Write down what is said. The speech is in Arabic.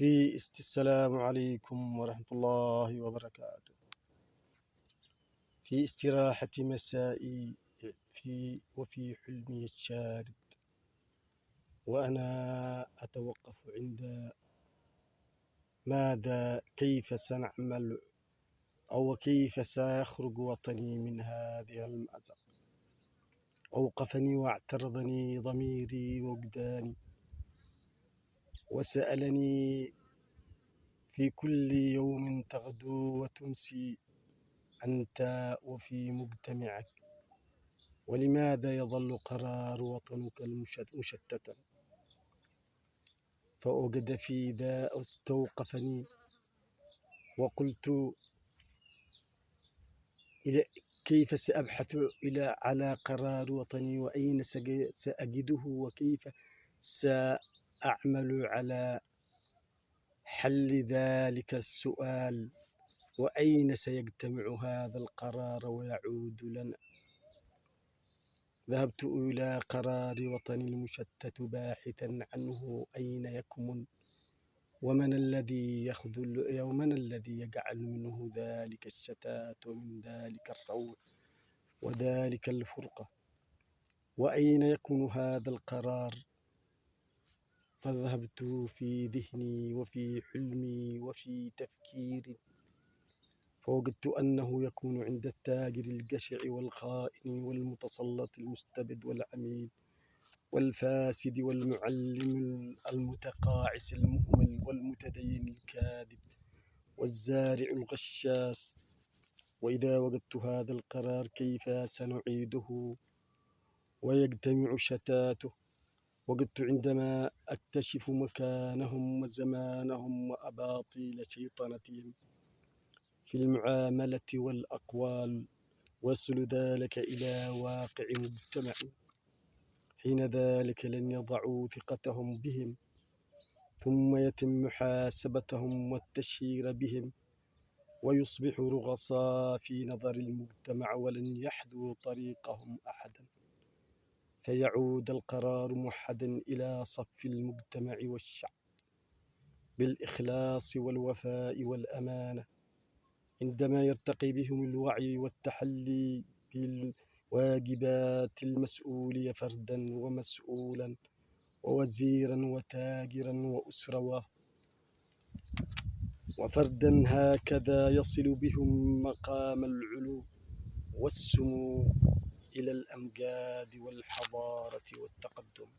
السلام عليكم ورحمة الله وبركاته. في استراحة مسائي وفي حلمي الشارد، وأنا أتوقف عند كيف سنعمل أو كيف سيخرج وطني من هذه المأزق. أوقفني واعترضني ضميري ووجداني، وسألني في كل يوم تغدو وتمسي أنت وفي مجتمعك، ولماذا يظل قرار وطنك مشتتا؟ فوجد في ذا استوقفني وقلت كيف سأبحث على قرار وطني، وأين سأجده، وكيف سأعمل على حل ذلك السؤال، وأين سيجتمع هذا القرار ويعود لنا. ذهبت إلى قرار وطني المشتت باحثا عنه أين يكمن، ومن الذي يجعل منه ذلك الشتات ومن ذلك الروع وذلك الفرقة، وأين يكون هذا القرار. فذهبت في ذهني وفي حلمي وفي تفكيري، فوجدت أنه يكون عند التاجر الجشع والخائن والمتسلط المستبد والعميل والفاسد والمعلم المتقاعس المهمل والمتدين الكاذب والزارع الغشاش. وإذا وجدت هذا القرار كيف سنعيده ويجتمع شتاته؟ وجدت عندما أكتشف مكانهم وزمانهم وأباطيل شيطنتهم في المعاملة والأقوال، وصل ذلك إلى واقع مجتمع، حين ذلك لن يضعوا ثقتهم بهم، ثم يتم محاسبتهم والتشهير بهم، ويصبحوا رغصاء في نظر المجتمع ولن يحذوا طريقهم أحدا، فيعود القرار موحدا إلى صف المجتمع والشعب بالإخلاص والوفاء والأمانة، عندما يرتقي بهم الوعي والتحلي بالواجبات المسؤولية فردا ومسؤولا ووزيرا وتاجرا وأسرة وفردا، هكذا يصل بهم مقام العلو والسمو إلى الأمجاد والحضارة والتقدم.